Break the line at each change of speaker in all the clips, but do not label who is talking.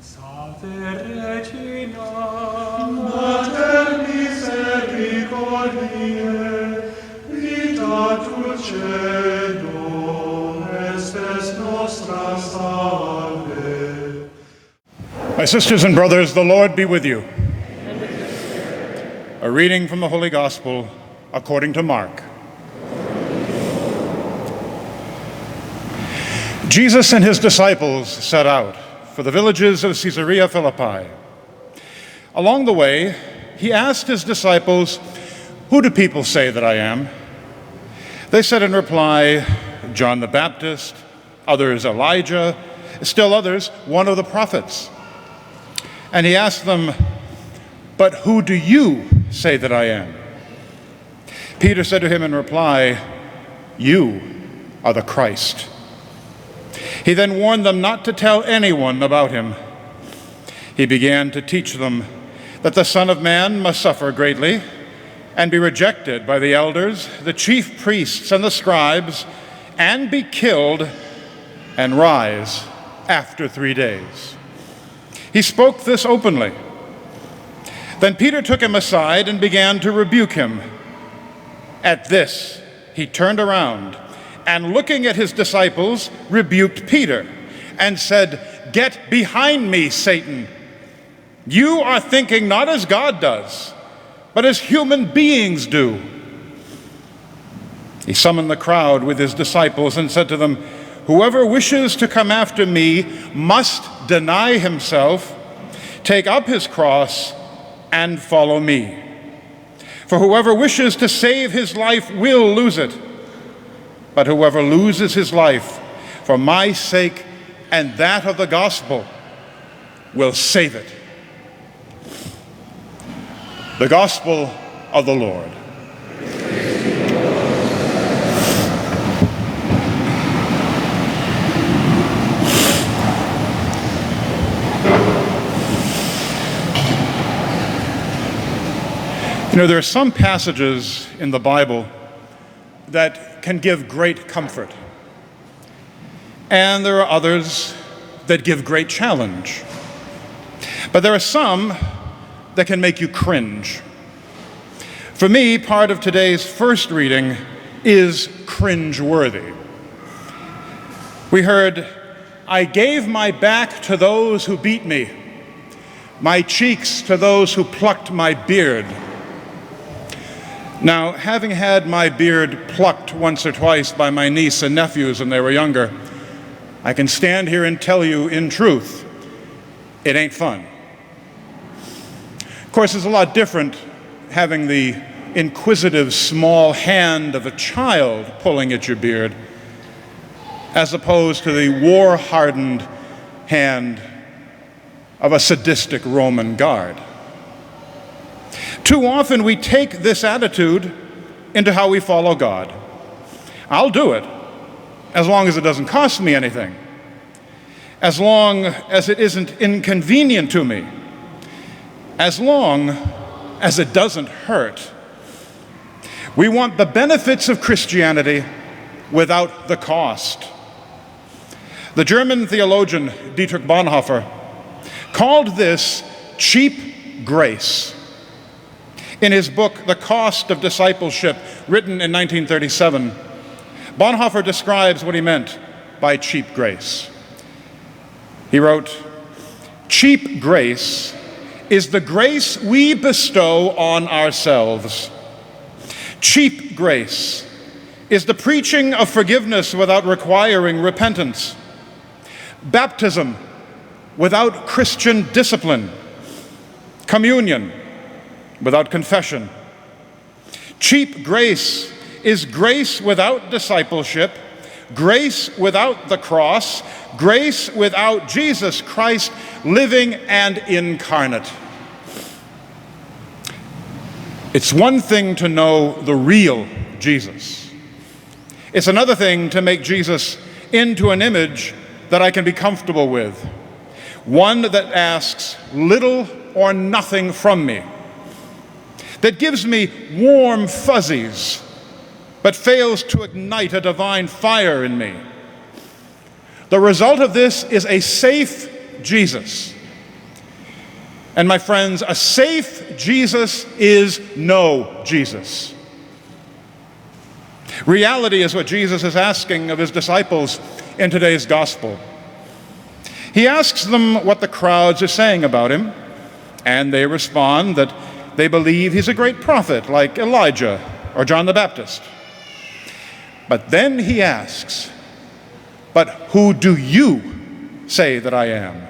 Salve Regina, Mater misericordiae, vita dulcedo, estes nostra salve.
My sisters and brothers, the Lord be with you. A reading from the Holy Gospel according to Mark. Jesus and his disciples set out for the villages of Caesarea Philippi. Along the way, he asked his disciples, "Who do people say that I am?" They said in reply, "John the Baptist, others Elijah, still others one of the prophets." And he asked them, "But who do you say that I am?" Peter said to him in reply, "You are the Christ." He then warned them not to tell anyone about him. He began to teach them that the Son of Man must suffer greatly and be rejected by the elders, the chief priests, and the scribes, and be killed and rise after 3 days. He spoke this openly. Then Peter took him aside and began to rebuke him. At this, he turned around and, looking at his disciples, rebuked Peter and said, "Get behind me, Satan. You are thinking not as God does, but as human beings do." He summoned the crowd with his disciples and said to them, "Whoever wishes to come after me must deny himself, take up his cross, and follow me. For whoever wishes to save his life will lose it. But whoever loses his life for my sake and that of the gospel will save it." The Gospel of the Lord. You know, there are some passages in the Bible that can give great comfort, and there are others that give great challenge. But there are some that can make you cringe. For me, part of today's first reading is cringe-worthy. We heard, "I gave my back to those who beat me, my cheeks to those who plucked my beard." Now, having had my beard plucked once or twice by my niece and nephews when they were younger, I can stand here and tell you in truth, it ain't fun. Of course, it's a lot different having the inquisitive small hand of a child pulling at your beard as opposed to the war-hardened hand of a sadistic Roman guard. Too often we take this attitude into how we follow God. I'll do it as long as it doesn't cost me anything, as long as it isn't inconvenient to me, as long as it doesn't hurt. We want the benefits of Christianity without the cost. The German theologian Dietrich Bonhoeffer called this cheap grace. In his book, The Cost of Discipleship, written in 1937, Bonhoeffer describes what he meant by cheap grace. He wrote, "Cheap grace is the grace we bestow on ourselves. Cheap grace is the preaching of forgiveness without requiring repentance, baptism without Christian discipline, communion without confession. Cheap grace is grace without discipleship, grace without the cross, grace without Jesus Christ living and incarnate." It's one thing to know the real Jesus. It's another thing to make Jesus into an image that I can be comfortable with, one that asks little or nothing from me, that gives me warm fuzzies, but fails to ignite a divine fire in me. The result of this is a safe Jesus And my friends, a safe Jesus is no Jesus. Reality is what Jesus is asking of his disciples in today's gospel. He asks them what the crowds are saying about him, and they respond that they believe he's a great prophet like Elijah or John the Baptist. But then he asks, "But who do you say that I am?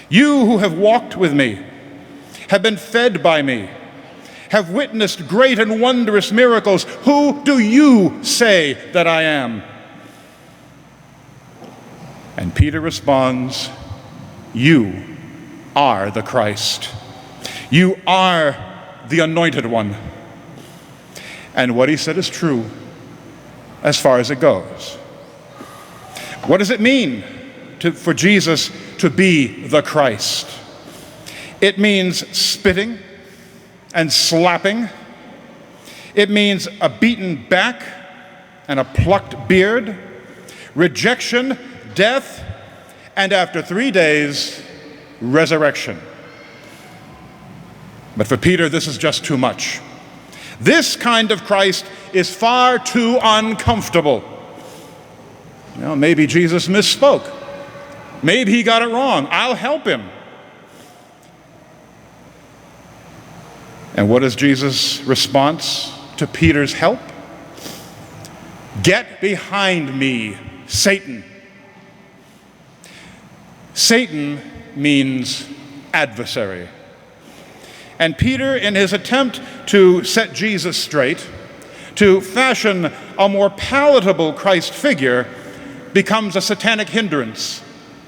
You who have walked with me, have been fed by me, have witnessed great and wondrous miracles, who do you say that I am?" And Peter responds, "You are the Christ. You are the Anointed One." And what he said is true as far as it goes. What does it mean for Jesus to be the Christ? It means spitting and slapping. It means a beaten back and a plucked beard, rejection, death, and after 3 days, resurrection. But for Peter, this is just too much. This kind of Christ is far too uncomfortable. Well, maybe Jesus misspoke. Maybe he got it wrong. I'll help him. And what is Jesus' response to Peter's help? "Get behind me, Satan." Satan means adversary. And Peter, in his attempt to set Jesus straight, to fashion a more palatable Christ figure, becomes a satanic hindrance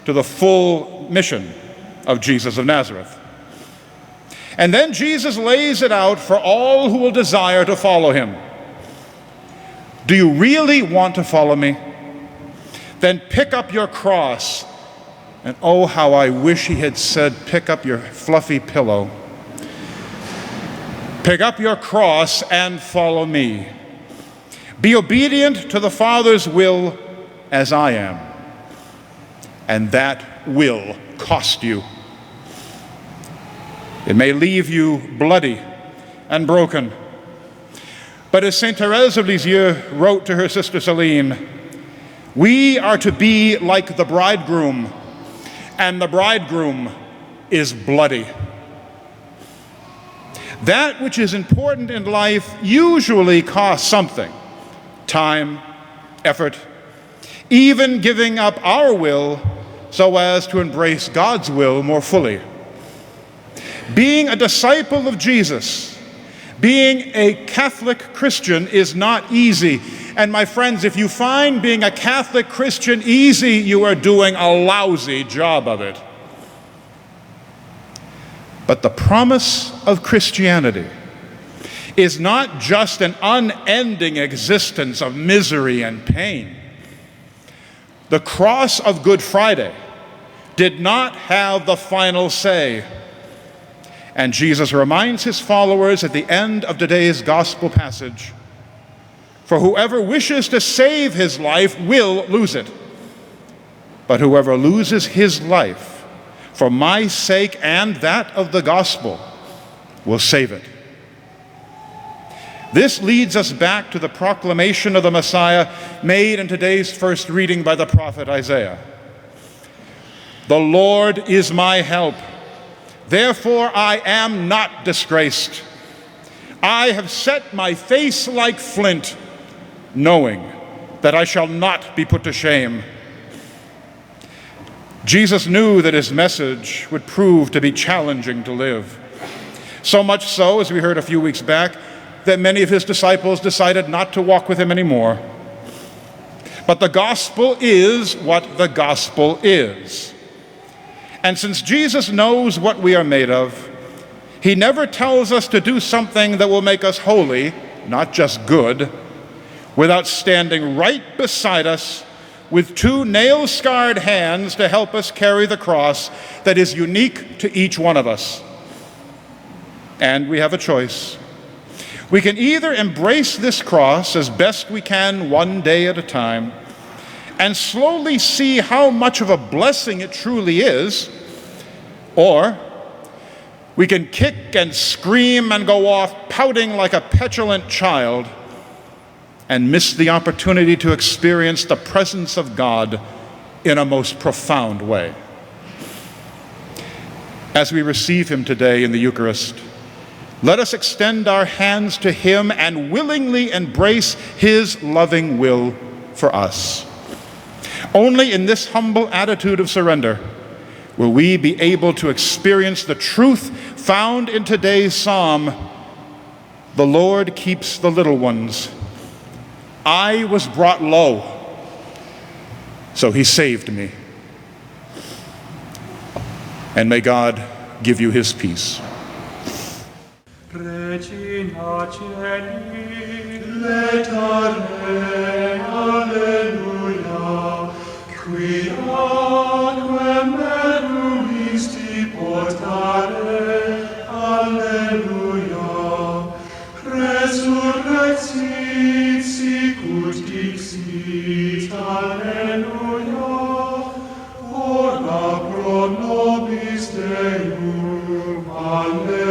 to the full mission of Jesus of Nazareth. And then Jesus lays it out for all who will desire to follow him. Do you really want to follow me? Then pick up your cross. And oh, how I wish he had said, pick up your fluffy pillow. Pick up your cross and follow me. Be obedient to the Father's will as I am. And that will cost you. It may leave you bloody and broken. But as Saint Therese of Lisieux wrote to her sister Celine, we are to be like the bridegroom, and the bridegroom is bloody. That which is important in life usually costs something: time, effort, even giving up our will so as to embrace God's will more fully. Being a disciple of Jesus, being a Catholic Christian is not easy. And my friends, if you find being a Catholic Christian easy, you are doing a lousy job of it. But the promise of Christianity is not just an unending existence of misery and pain. The cross of Good Friday did not have the final say. And Jesus reminds his followers at the end of today's gospel passage, for whoever wishes to save his life will lose it. But whoever loses his life for my sake and that of the gospel will save it. This leads us back to the proclamation of the Messiah made in today's first reading by the prophet Isaiah. The Lord is my help. Therefore I am not disgraced. I have set my face like flint, knowing that I shall not be put to shame. Jesus knew that his message would prove to be challenging to live. So much so, as we heard a few weeks back, that many of his disciples decided not to walk with him anymore. But the gospel is what the gospel is. And since Jesus knows what we are made of, he never tells us to do something that will make us holy, not just good, without standing right beside us with two nail-scarred hands to help us carry the cross that is unique to each one of us. And we have a choice. We can either embrace this cross as best we can one day at a time and slowly see how much of a blessing it truly is, or We can kick and scream and go off pouting like a petulant child and miss the opportunity to experience the presence of God in a most profound way. As we receive him today in the Eucharist, let us extend our hands to him and willingly embrace his loving will for us. Only in this humble attitude of surrender will we be able to experience the truth found in today's psalm, "The Lord keeps the little ones. I was brought low, so he saved me." And may God give you his peace.
Regina Celi, letare, alleluia, qui aquam meruisti portare, alleluia, resurrexit sicut dixit, alleluia, ora pro nobis Deum, alleluia.